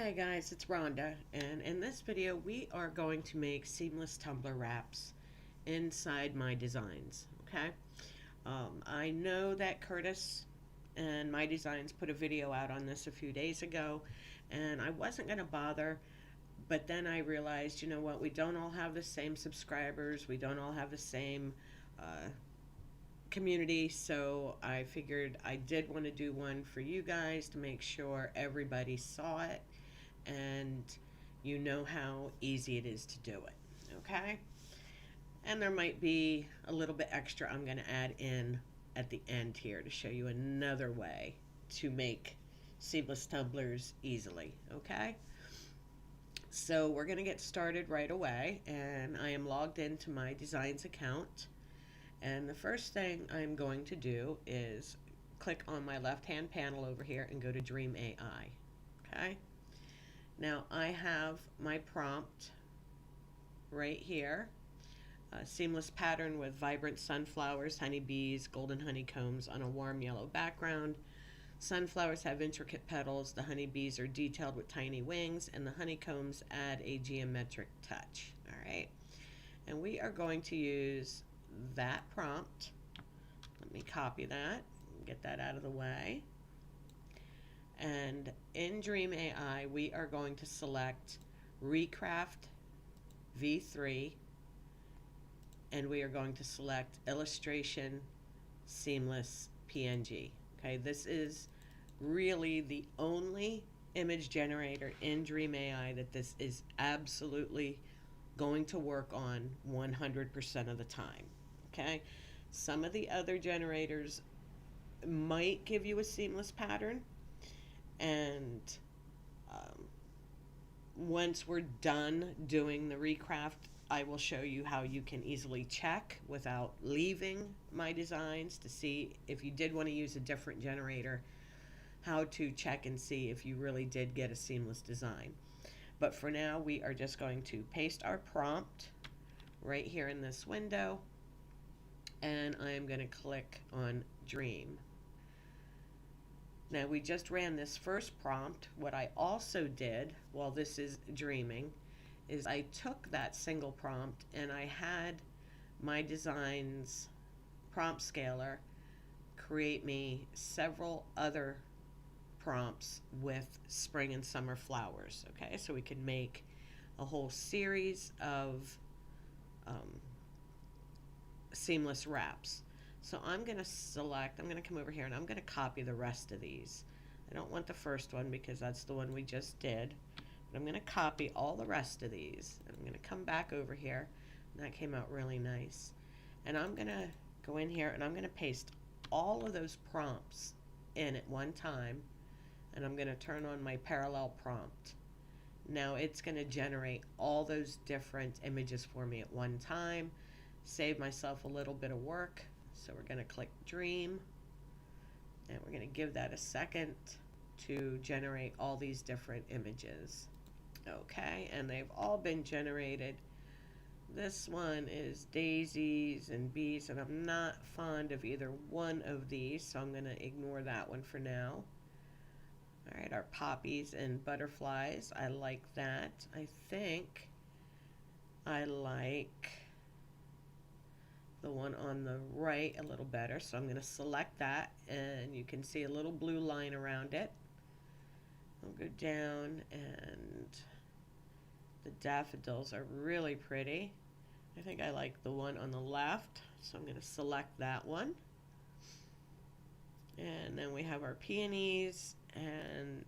Hey guys, it's Rhonda, and in this video we are going to make seamless tumbler wraps inside MyDesigns, okay? I know that Curtis and MyDesigns put a video out on this a few days ago, and I wasn't going to bother, but then I realized, you know what, we don't all have the same subscribers, we don't all have the same community, so I figured I did want to do one for you guys to make sure everybody saw it and you know how easy it is to do it, okay? And there might be a little bit extra I'm going to add in at the end here to show you another way to make seamless tumblers easily, okay? So we're going to get started right away, and I am logged into my Designs account, and the first thing I'm going to do is click on my left hand panel over here and go to Dream AI, okay? Now I have my prompt right here. A seamless pattern with vibrant sunflowers, honeybees, golden honeycombs on a warm yellow background. Sunflowers have intricate petals, the honeybees are detailed with tiny wings, and the honeycombs add a geometric touch. All right, and we are going to use that prompt. Let me copy that and get that out of the way. And in Dream AI, we are going to select Recraft V3, and we are going to select Illustration Seamless PNG. Okay, this is really the only image generator in Dream AI that this is absolutely going to work on 100% of the time. Okay, some of the other generators might give you a seamless pattern, and once we're done doing the recraft, I will show you how you can easily check without leaving MyDesigns to see if you did want to use a different generator, how to check and see if you really did get a seamless design. But for now, we are just going to paste our prompt right here in this window, and I'm going to click on Dream. Now we just ran this first prompt. What I also did while this is dreaming is I took that single prompt and I had MyDesigns prompt scaler create me several other prompts with spring and summer flowers. Okay, so we can make a whole series of seamless wraps. So I'm going to come over here and I'm going to copy the rest of these. I don't want the first one because that's the one we just did. But I'm going to copy all the rest of these. And I'm going to come back over here. And that came out really nice. And I'm going to go in here and I'm going to paste all of those prompts in at one time. And I'm going to turn on my parallel prompt. Now it's going to generate all those different images for me at one time. Save myself a little bit of work. So we're going to click Dream, and we're going to give that a second to generate all these different images. Okay, and they've all been generated. This one is daisies and bees, and I'm not fond of either one of these, so I'm going to ignore that one for now. All right, our poppies and butterflies, I like that. I think I like the one on the right a little better, so I'm going to select that, and you can see a little blue line around it. I'll go down, and the daffodils are really pretty. I think I like the one on the left, so I'm going to select that one. And then we have our peonies, and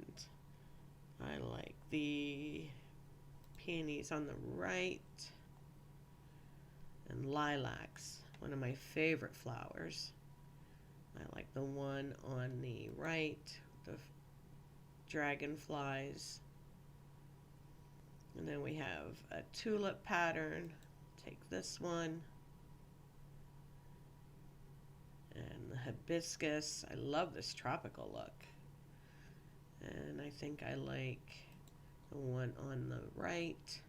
I like the peonies on the right. And lilacs, one of my favorite flowers. I like the one on the right, the dragonflies. And then we have a tulip pattern. Take this one. And the hibiscus. I love this tropical look. And I think I like the one on the right.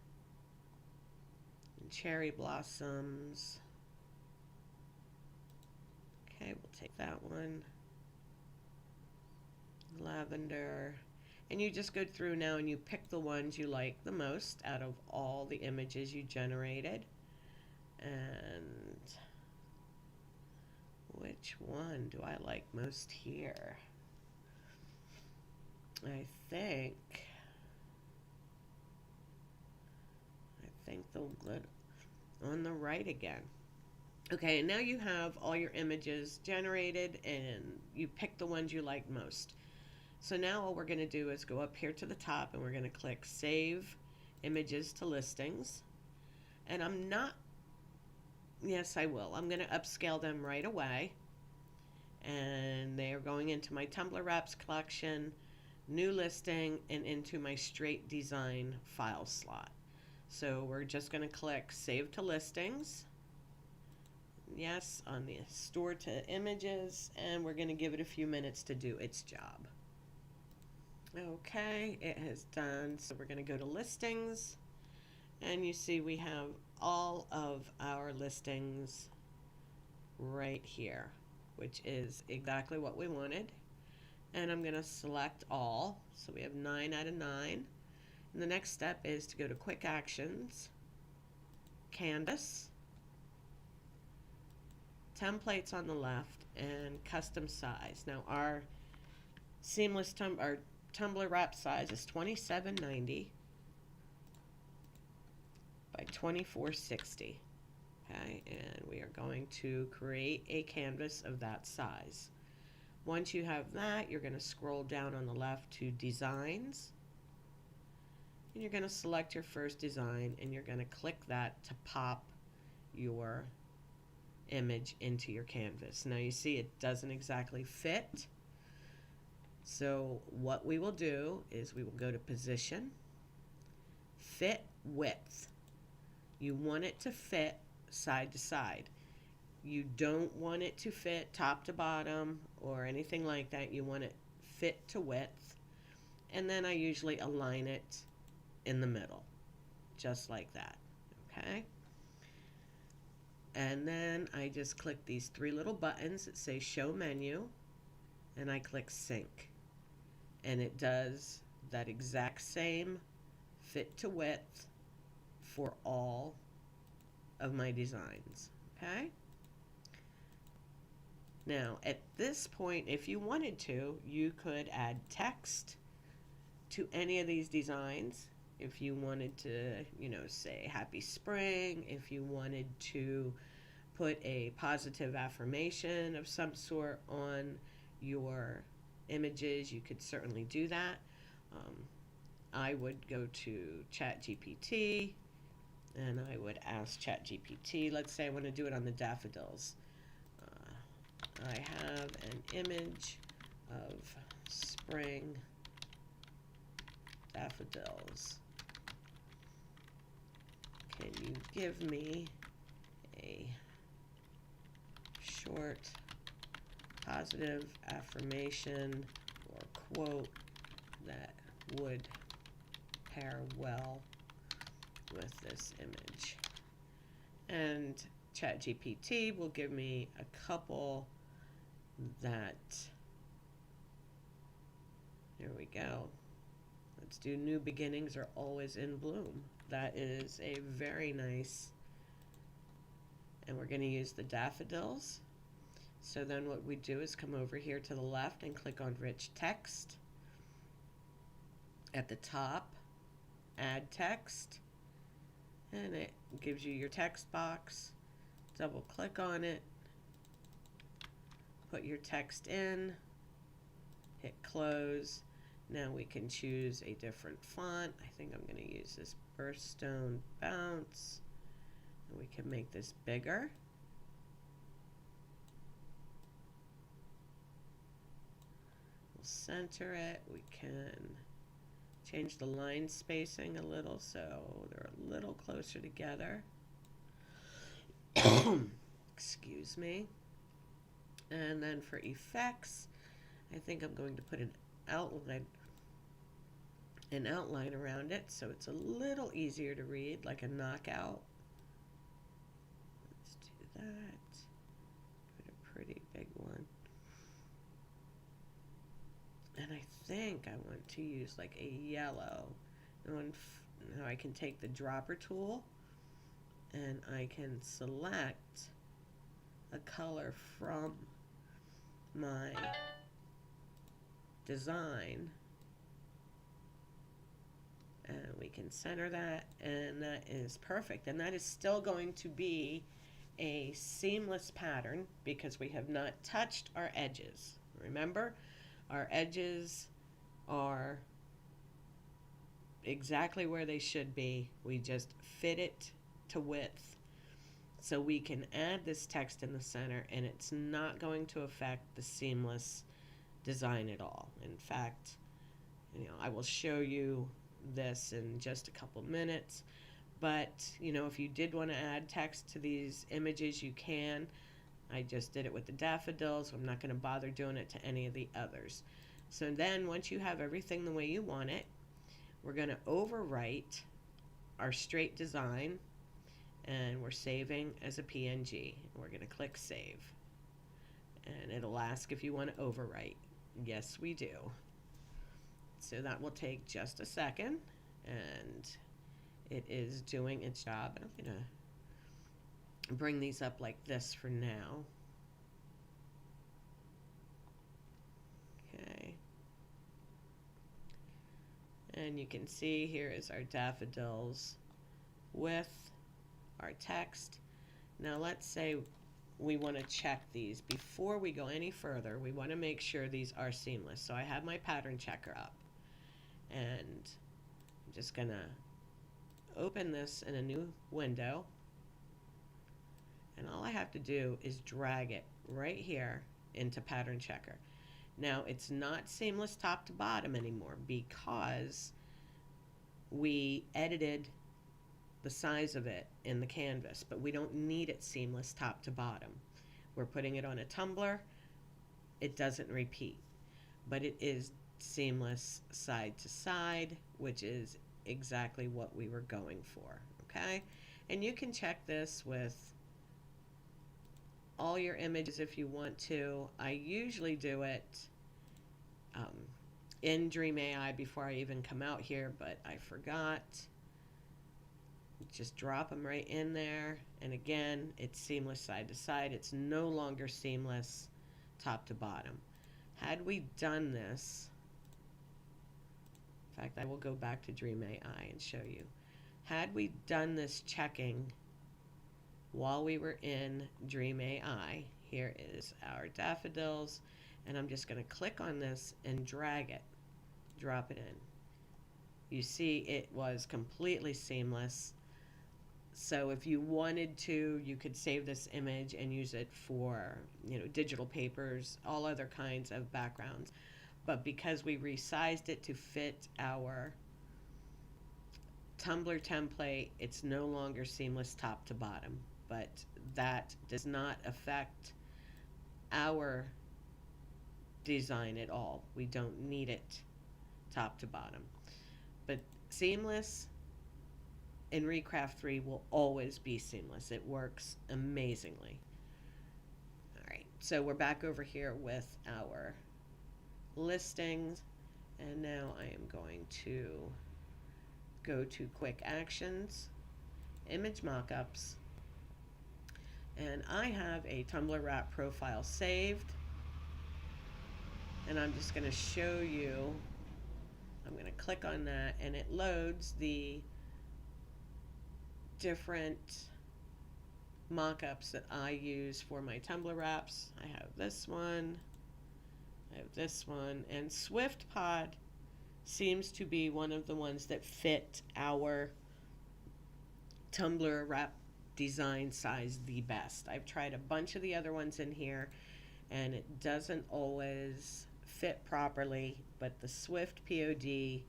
Cherry blossoms. Okay, we'll take that one. Lavender. And you just go through now and you pick the ones you like the most out of all the images you generated. And which one do I like most here? I think the good on the right again. Okay, and now you have all your images generated and you pick the ones you like most. So now all we're going to do is go up here to the top and we're going to click Save Images to Listings. And I'm not, yes I will, I'm going to upscale them right away. And they are going into my Tumbler Wraps collection, New Listing, and into my Straight Design file slot. So we're just going to click Save to Listings. Yes, on the Store to Images, and we're going to give it a few minutes to do its job. Okay, it has done. So we're going to go to Listings, and you see we have all of our listings right here, which is exactly what we wanted. And I'm going to select all. So we have 9 out of 9. And the next step is to go to Quick Actions, Canvas, Templates on the left, and Custom Size. Now our seamless Tumbler wrap size is 2790 by 2460. Okay, and we are going to create a canvas of that size. Once you have that, you're going to scroll down on the left to Designs. And you're going to select your first design and you're going to click that to pop your image into your canvas. Now you see it doesn't exactly fit. So what we will do is we will go to Position, Fit Width. You want it to fit side to side. You don't want it to fit top to bottom or anything like that. You want it fit to width. And then I usually align it in the middle, just like that. Okay. And then I just click these 3 little buttons that say Show Menu, and I click Sync. And it does that exact same fit to width for all of my designs. Okay. Now, at this point, if you wanted to, you could add text to any of these designs. If you wanted to, say Happy Spring, if you wanted to put a positive affirmation of some sort on your images, you could certainly do that. I would go to ChatGPT and I would ask ChatGPT, let's say I want to do it on the daffodils. I have an image of spring daffodils. Can you give me a short positive affirmation or quote that would pair well with this image? And ChatGPT will give me a couple that, here we go. Let's do New Beginnings Are Always in Bloom. That is a very nice, and we're going to use the daffodils. So then what we do is come over here to the left and click on Rich Text. At the top, Add Text, and it gives you your text box. Double click on it, put your text in, hit close. Now we can choose a different font. I think I'm going to use this Burstone Bounce. And we can make this bigger. We'll center it. We can change the line spacing a little so they're a little closer together. Excuse me. And then for effects, I think I'm going to put an outline around it so it's a little easier to read, like a knockout. Let's do that. Put a pretty big one. And I think I want to use like a yellow. Now I can take the dropper tool and I can select a color from my design, and we can center that, and that is perfect. And that is still going to be a seamless pattern because we have not touched our edges. Remember, our edges are exactly where they should be. We just fit it to width so we can add this text in the center, and it's not going to affect the seamless design at all. In fact, I will show you this in just a couple minutes, but if you did want to add text to these images, you can. I just did it with the daffodils, so I'm not going to bother doing it to any of the others. So then once you have everything the way you want it, we're going to overwrite our straight design, and we're saving as a PNG. We're going to click save, and it'll ask if you want to overwrite. Yes, we do. So that will take just a second, and it is doing its job. I'm going to bring these up like this for now. Okay. And you can see here is our daffodils with our text. Now let's say we want to check these. Before we go any further, we want to make sure these are seamless. So I have my pattern checker up, and I'm just going to open this in a new window, and all I have to do is drag it right here into pattern checker. Now it's not seamless top to bottom anymore because we edited the size of it in the canvas, but we don't need it seamless top to bottom. We're putting it on a tumbler. It doesn't repeat, but it is seamless side to side, which is exactly what we were going for. Okay, and you can check this with all your images if you want to. I usually do it in Dream AI before I even come out here, but I forgot. Just drop them right in there, and again, it's seamless side to side. It's no longer seamless top to bottom. Had we done this, in fact, I will go back to Dream AI and show you. Had we done this checking while we were in Dream AI, here is our daffodils, and I'm just going to click on this and drag it, drop it in. You see it was completely seamless. So if you wanted to, you could save this image and use it for, digital papers, all other kinds of backgrounds. But because we resized it to fit our Tumbler template, it's no longer seamless top to bottom. But that does not affect our design at all. We don't need it top to bottom. But seamless in Recraft 3 will always be seamless. It works amazingly. All right, so we're back over here with our listings, and now I am going to go to quick actions, image mockups, and I have a Tumbler wrap profile saved, and I'm just going to show you. I'm going to click on that, and it loads the different mock-ups that I use for my Tumbler wraps. I have this one, I have this one, and SwiftPod seems to be one of the ones that fit our Tumbler wrap design size the best. I've tried a bunch of the other ones in here, and it doesn't always fit properly, but the Swift POD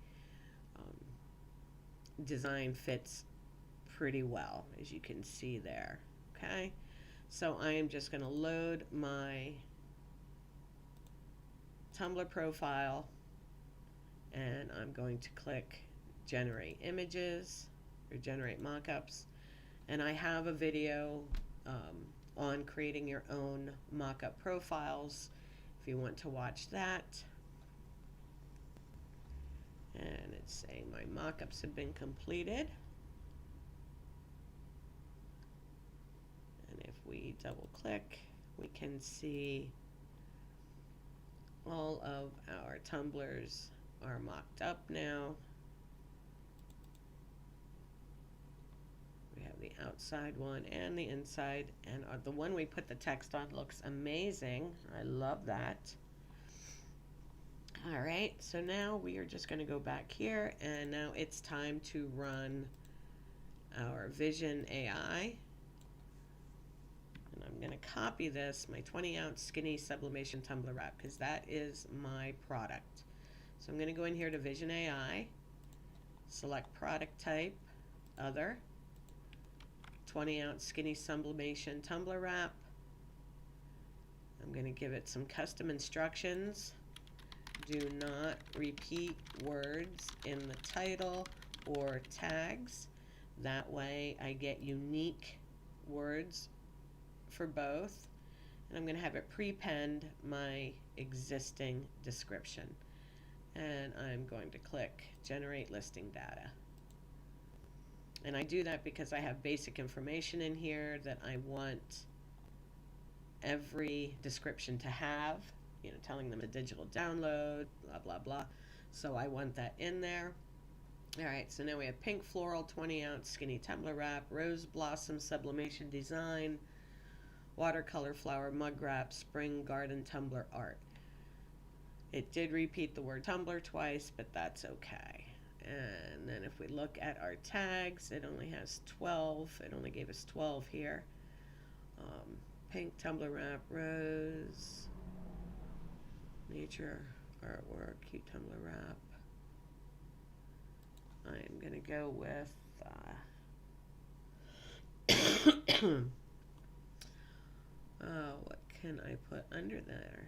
design fits pretty well, as you can see there. Okay, so I am just going to load my Tumbler profile, and I'm going to click generate images or generate mockups, and I have a video on creating your own mockup profiles if you want to watch that. And it's saying my mock-ups have been completed. And if we double click, we can see all of our tumblers are mocked up now. We have the outside one and the inside, and the one we put the text on looks amazing. I love that. All right, so now we are just going to go back here, and now it's time to run our Vision AI. And I'm going to copy this, my 20-ounce skinny sublimation tumbler wrap, because that is my product. So I'm going to go in here to Vision AI, select product type, other, 20-ounce skinny sublimation tumbler wrap. I'm going to give it some custom instructions. Do not repeat words in the title or tags. That way I get unique words for both. And I'm going to have it pre-penned my existing description. And I'm going to click Generate Listing Data. And I do that because I have basic information in here that I want every description to have. You know, telling them a digital download, blah, blah, blah. So I want that in there. All right, so now we have pink floral 20-ounce skinny tumbler wrap, rose blossom sublimation design, watercolor flower mug wrap, spring garden tumbler art. It did repeat the word tumbler twice, but that's okay. And then if we look at our tags, it only has 12. It only gave us 12 here. Pink tumbler wrap, rose, nature, artwork, cute tumbler wrap. I'm going to go with what can I put under there?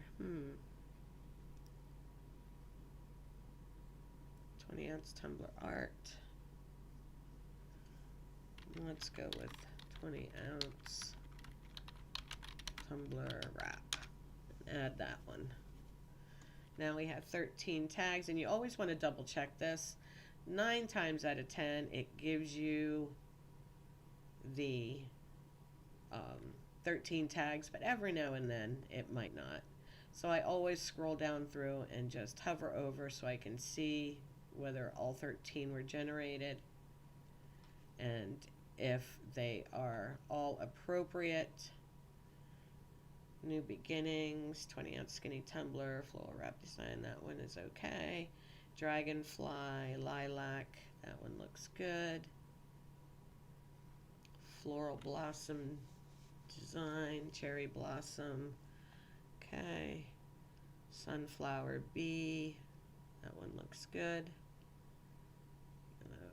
20-ounce tumbler art. Let's go with 20-ounce tumbler wrap. Add that one. Now we have 13 tags, and you always want to double check this. 9 times out of 10, it gives you the 13 tags, but every now and then it might not. So I always scroll down through and just hover over so I can see whether all 13 were generated and if they are all appropriate. New beginnings, 20-ounce skinny tumbler, floral wrap design, that one is okay. Dragonfly, lilac, that one looks good. Floral blossom design, cherry blossom, okay. Sunflower bee, that one looks good.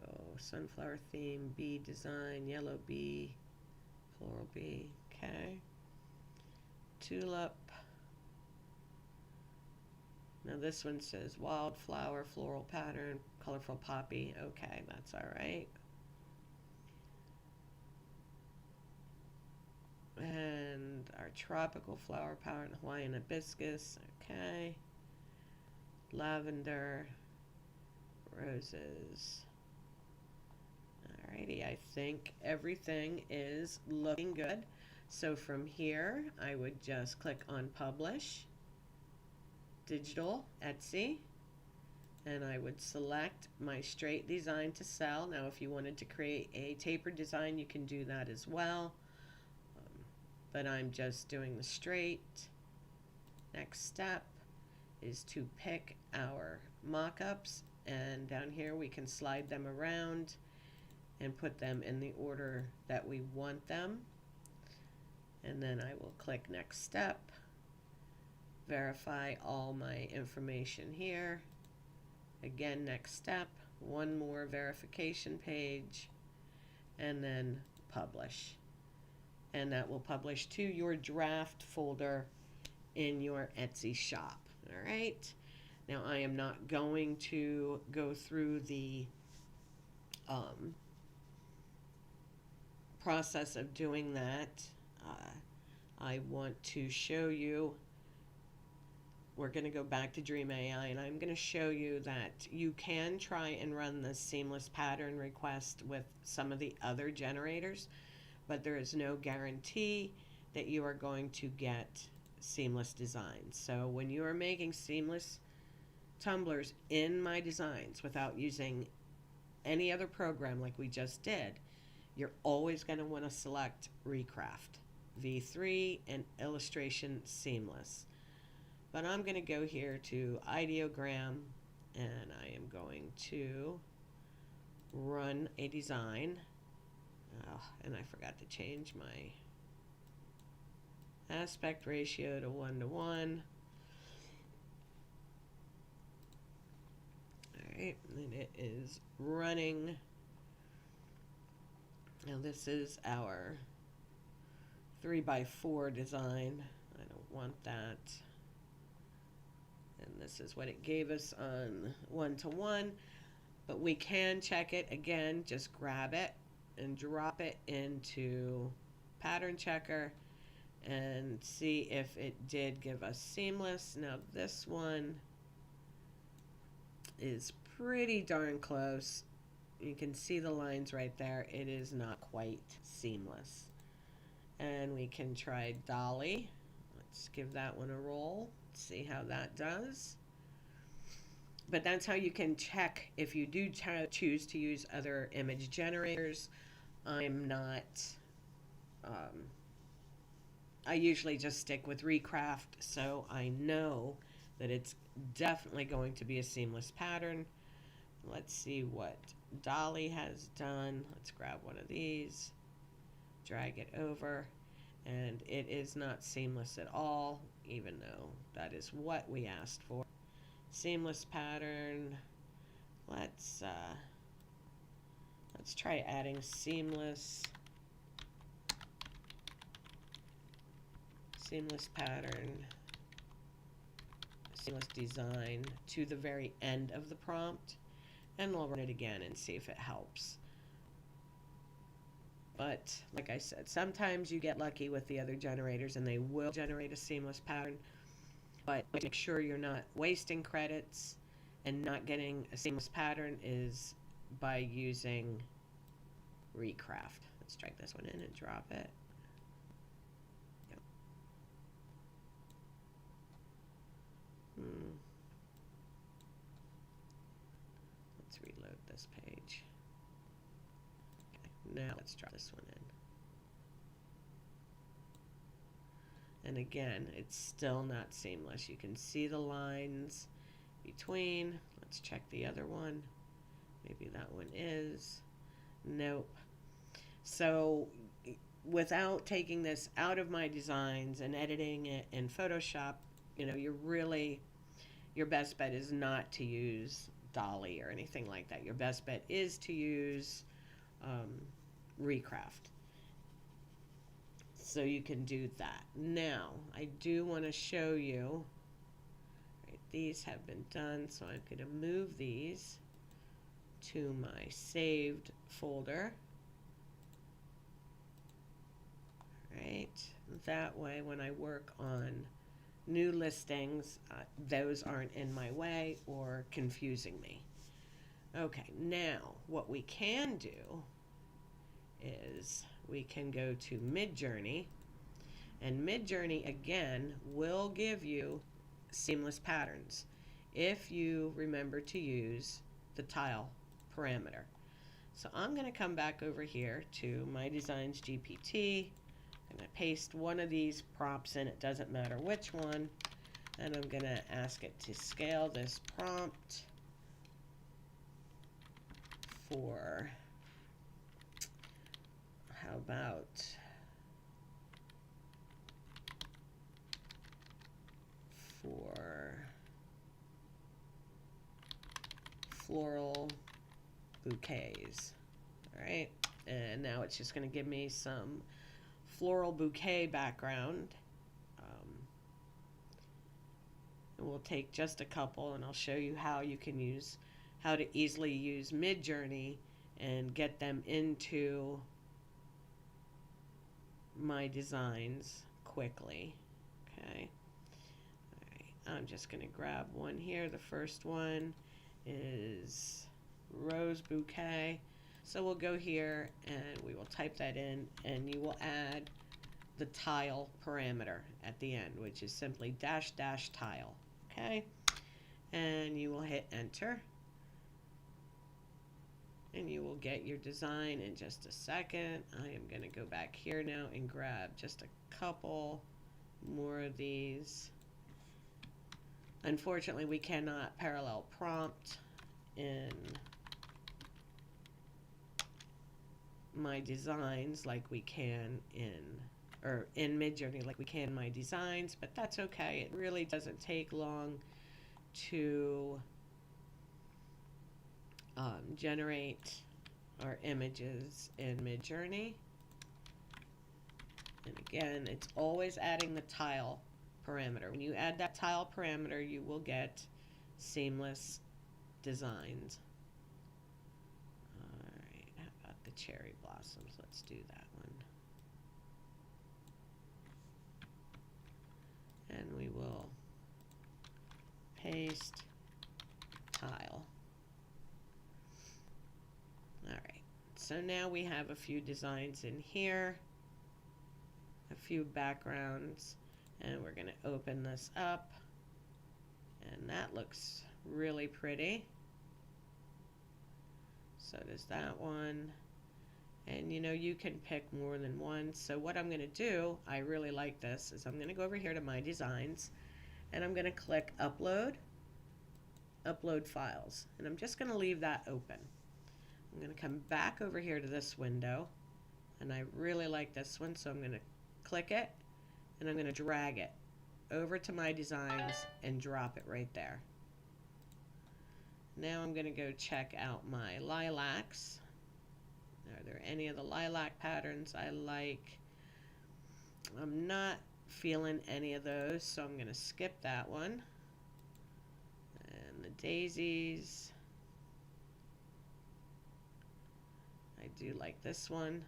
Oh, sunflower theme, bee design, yellow bee, floral bee, okay. Tulip. Now this one says wildflower, floral pattern, colorful poppy. Okay, that's all right. And our tropical flower pattern, Hawaiian hibiscus. Okay. Lavender, roses. Alrighty, I think everything is looking good. So from here, I would just click on Publish, Digital, Etsy, and I would select my straight design to sell. Now, if you wanted to create a tapered design, you can do that as well. But I'm just doing the straight. Next step is to pick our mock-ups, and down here we can slide them around and put them in the order that we want them. And then I will click next step, verify all my information here. Again, next step, one more verification page, and then publish. And that will publish to your draft folder in your Etsy shop. All right. Now I am not going to go through the process of doing that. I want to show you we're going to go back to Dream AI, and I'm going to show you that you can try and run the seamless pattern request with some of the other generators, but there is no guarantee that you are going to get seamless designs. So when you are making seamless tumblers in MyDesigns without using any other program like we just did, you're always going to want to select Recraft V3 and Illustration Seamless. But I'm going to go here to ideogram, and I am going to run a design. And I forgot to change my aspect ratio to 1:1. Alright, and it is running. Now this is our 3x4 design. I don't want that. And this is what it gave us on 1:1. But we can check it again. Just grab it and drop it into Pattern Checker and see if it did give us seamless. Now this one is pretty darn close. You can see the lines right there. It is not quite seamless. And we can try Dolly. Let's give that one a roll. See how that does. But that's how you can check if you do choose to use other image generators. I'm not, I usually just stick with Recraft, so I know that it's definitely going to be a seamless pattern. Let's see what Dolly has done. Let's grab one of these, drag it over, and it is not seamless at all, even though that is what we asked for. Seamless pattern. Let's try adding seamless pattern, seamless design to the very end of the prompt, and we'll run it again and see if it helps. But like I said, sometimes you get lucky with the other generators and they will generate a seamless pattern, but make sure you're not wasting credits and not getting a seamless pattern is by using Recraft. Let's drag this one in and drop it. Yep. Let's reload this page. Okay, now let's drop this one in. And again, it's still not seamless. You can see the lines between. Let's check the other one. Maybe that one is. Nope. So without taking this out of MyDesigns and editing it in Photoshop, you know, your best bet is not to use Dolly or anything like that. Your best bet is to use Recraft. So you can do that. Now, I do want to show you, right, these have been done, so I'm going to move these to my saved folder. Right, that way when I work on new listings, those aren't in my way or confusing me. Okay, now what we can do is we can go to Midjourney, and Midjourney again will give you seamless patterns if you remember to use the tile parameter. So I'm going to come back over here to MyDesigns GPT. I'm going to paste one of these prompts in, it doesn't matter which one, and I'm going to ask it to scale this prompt for, how about for floral bouquets. All right, and now it's just going to give me some floral bouquet background. And we'll take just a couple, and I'll show you how you can use, how to easily use Midjourney and get them into MyDesigns quickly. Okay. All right. I'm just going to grab one here. The first one is Rose Bouquet. So we'll go here and we will type that in, and you will add the tile parameter at the end, which is simply dash dash tile. Okay, and you will hit enter, and you will get your design in just a second. I am going to go back here now and grab just a couple more of these. Unfortunately, we cannot parallel prompt in MyDesigns like we can in Midjourney like we can in MyDesigns, but that's okay. It really doesn't take long to generate our images in Midjourney. And again, it's always adding the tile parameter. When you add that tile parameter, you will get seamless designs. Alright, how about the cherry blossoms? Let's do that one. And we will paste tile. Alright, so now we have a few designs in here, a few backgrounds, and we're going to open this up, and that looks really pretty. So does that one. And you know, you can pick more than one. So what I'm going to do, I really like this, is I'm going to go over here to My Designs, and I'm going to click Upload, Upload Files, and I'm just going to leave that open. I'm going to come back over here to this window, and I really like this one, so I'm going to click it, and I'm going to drag it over to My Designs and drop it right there. Now I'm going to go check out my lilacs. Are there any of the lilac patterns I like? I'm not feeling any of those, so I'm going to skip that one. And the daisies, I do like this one.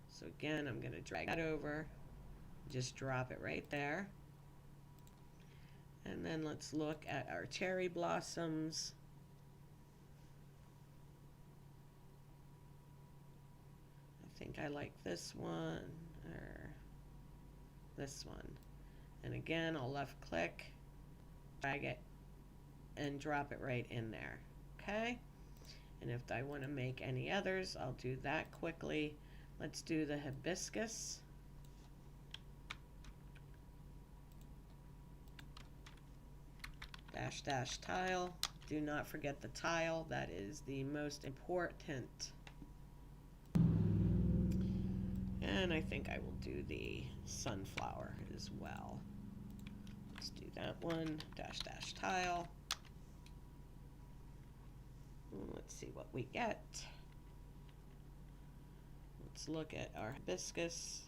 So again, I'm going to drag that over, just drop it right there. And then let's look at our cherry blossoms. I think I like this one or this one. And again, I'll left click, drag it, and drop it right in there. Okay? And if I want to make any others, I'll do that quickly. Let's do the hibiscus. Dash dash tile. Do not forget the tile. That is the most important. And I think I will do the sunflower as well. Let's do that one. Dash dash tile. Let's see what we get. Let's look at our hibiscus.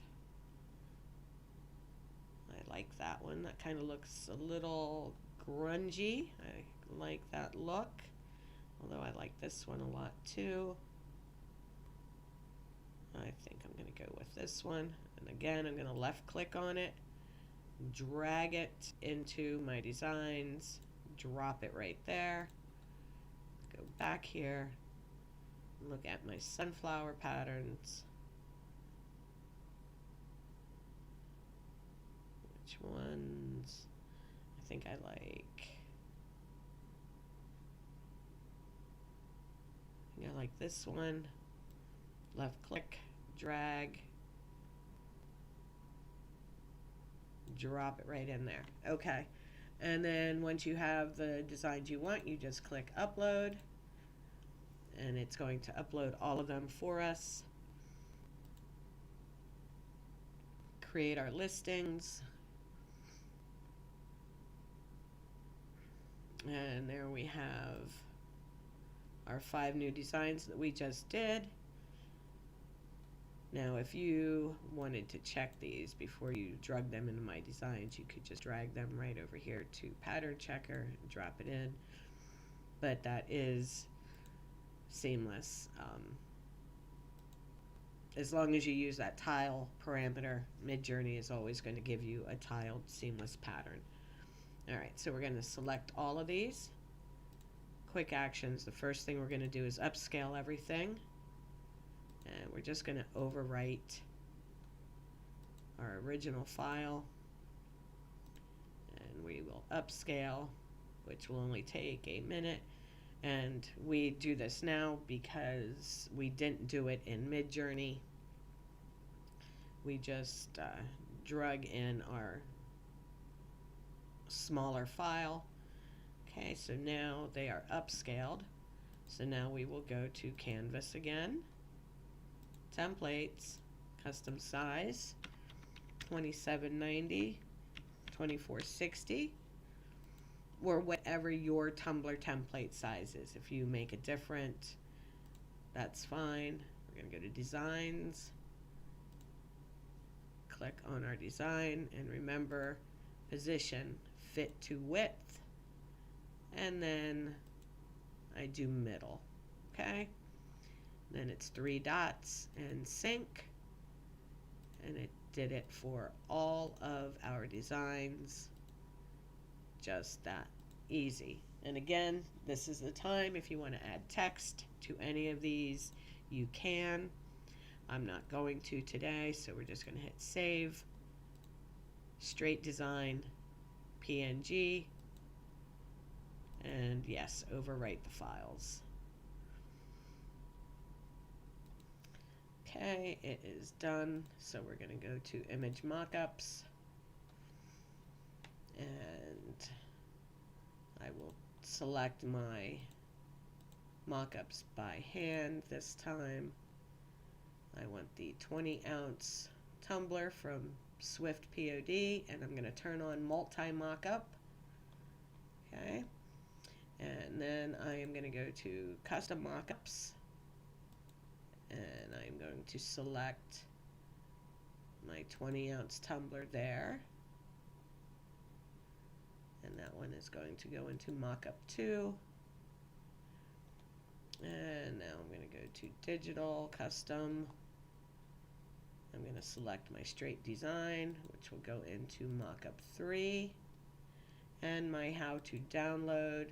I like that one. That kind of looks a little grungy. I like that look. Although I like this one a lot too. I think I'm going to go with this one. And again, I'm going to left click on it, drag it into My Designs, drop it right there. Go back here, look at my sunflower patterns. Which ones? I think I like this one. Left click, drag, drop it right in there. Okay. And then once you have the designs you want, you just click upload, and it's going to upload all of them for us. Create our listings. And there we have our 5 new designs that we just did. Now, if you wanted to check these before you drug them into My Designs, you could just drag them right over here to Pattern Checker and drop it in. But that is seamless. As long as you use that tile parameter, Midjourney is always going to give you a tiled seamless pattern. All right, so we're going to select all of these. Quick actions. The first thing we're going to do is upscale everything. And we're just going to overwrite our original file. And we will upscale, which will only take a minute. And we do this now because we didn't do it in Midjourney. We just drug in our smaller file. Okay, so now they are upscaled. So now we will go to Canvas again, Templates, Custom Size, 2790, 2460, or whatever your Tumbler template size is. If you make it different, that's fine. We're going to go to Designs, click on our design, and remember, position, fit to width, and then I do middle. Okay, then it's 3 dots and sync, and it did it for all of our designs. Just that easy. And again, this is the time if you want to add text to any of these, you can. I'm not going to today, so we're just going to hit save, straight design, PNG, and yes, overwrite the files. Okay, it is done. So we're going to go to image mockups, and I will select my mockups by hand this time. I want the 20-ounce tumbler from Swift POD, and I'm going to turn on multi mockup. Okay, and then I am going to go to custom mockups, and I'm going to select my 20-ounce tumbler there, and that one is going to go into mockup 2. And now I'm going to go to digital custom. I'm going to select my straight design, which will go into mockup 3, and my how to download,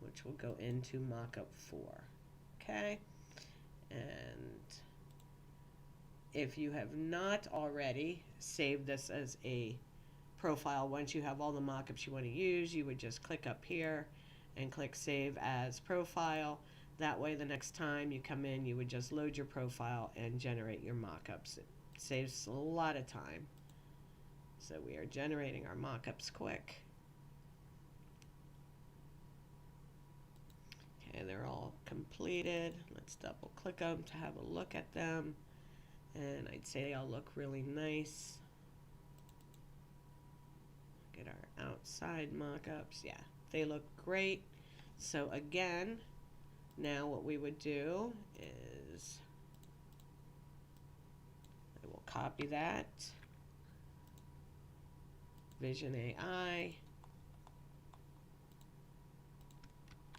which will go into mockup 4. Okay, and if you have not already saved this as a profile, once you have all the mockups you want to use, you would just click up here and click save as profile. That way the next time you come in, you would just load your profile and generate your mockups. It saves a lot of time. So we are generating our mockups quick. Okay, they're all completed. Let's double click them to have a look at them. And I'd say they all look really nice. Get our outside mockups. Yeah, they look great. So again, now what we would do is I will copy that, Vision AI,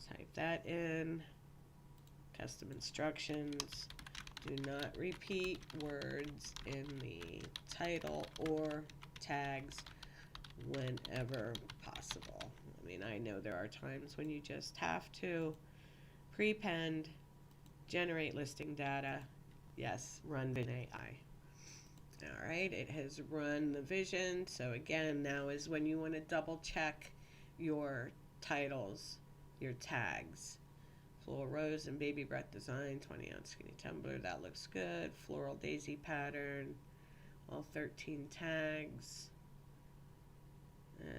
type that in, custom instructions, do not repeat words in the title or tags whenever possible. I mean, I know there are times when you just have to. Prepend, generate listing data, yes, run Vision AI. All right, it has run the vision. So again, now is when you want to double check your titles, your tags. Floral rose and baby breath design, 20-ounce skinny tumbler, that looks good. Floral daisy pattern, all 13 tags.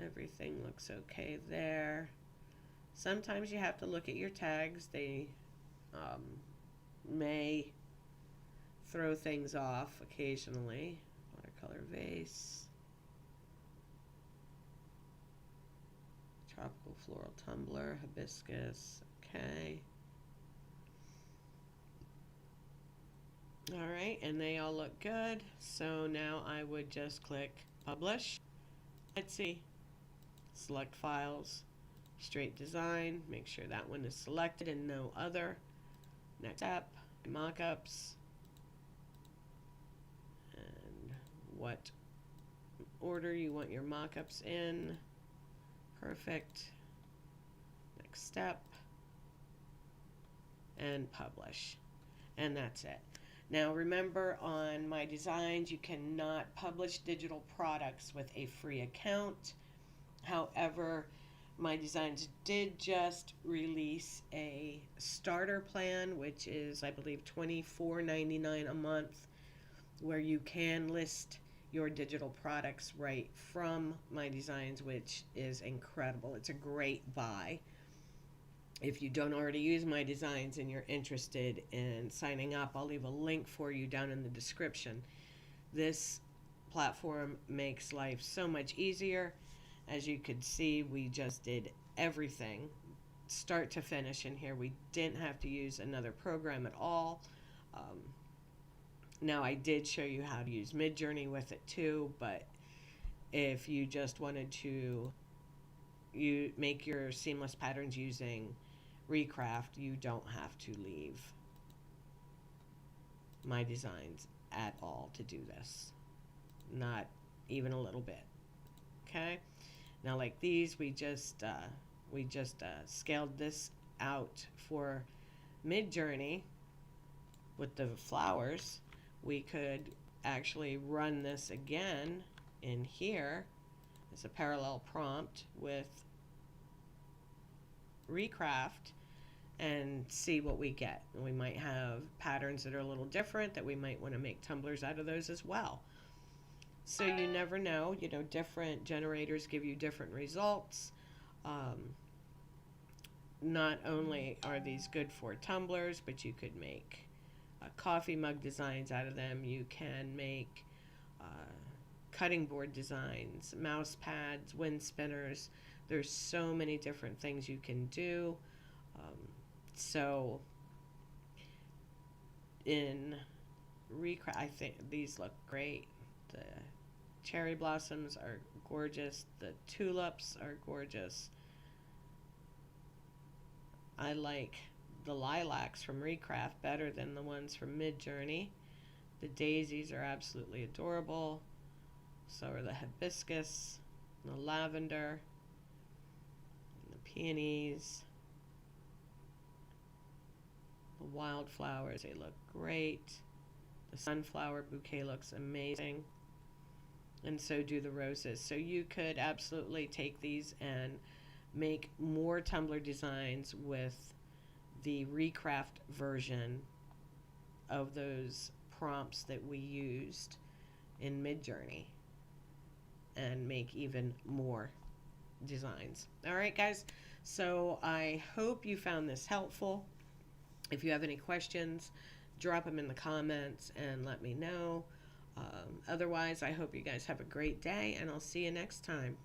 Everything looks okay there. Sometimes you have to look at your tags. They may throw things off occasionally. Watercolor vase, tropical floral tumbler, hibiscus. Okay. All right, and they all look good. So now I would just click publish. Let's see. Select files. Straight design, make sure that one is selected and no other. Next step, mockups, and what order you want your mockups in. Perfect. Next step. And publish. And that's it. Now remember, on My Designs, you cannot publish digital products with a free account. However, My Designs did just release a starter plan, which is, I believe, $24.99 a month, where you can list your digital products right from My Designs, which is incredible. It's a great buy. If you don't already use My Designs and you're interested in signing up, I'll leave a link for you down in the description. This platform makes life so much easier. As you could see, we just did everything start to finish in here. We didn't have to use another program at all. Now, I did show you how to use Midjourney with it too, but if you just wanted to make your seamless patterns using Recraft, you don't have to leave My Designs at all to do this. Not even a little bit. Okay? Now, like these, we just scaled this out for Midjourney with the flowers. We could actually run this again in here as a parallel prompt with Recraft and see what we get. And we might have patterns that are a little different, that we might want to make tumblers out of those as well. So you never know, different generators give you different results. Not only are these good for tumblers, but you could make coffee mug designs out of them. You can make cutting board designs, mouse pads, wind spinners. There's so many different things you can do. So in Recraft, I think these look great. The cherry blossoms are gorgeous. The tulips are gorgeous. I like the lilacs from Recraft better than the ones from Midjourney. The daisies are absolutely adorable. So are the hibiscus, the lavender, and the peonies. The wildflowers, they look great. The sunflower bouquet looks amazing. And so do the roses. So you could absolutely take these and make more tumbler designs with the Recraft version of those prompts that we used in Midjourney, and make even more designs. All right, guys. So I hope you found this helpful. If you have any questions, drop them in the comments and let me know. Otherwise, I hope you guys have a great day, and I'll see you next time.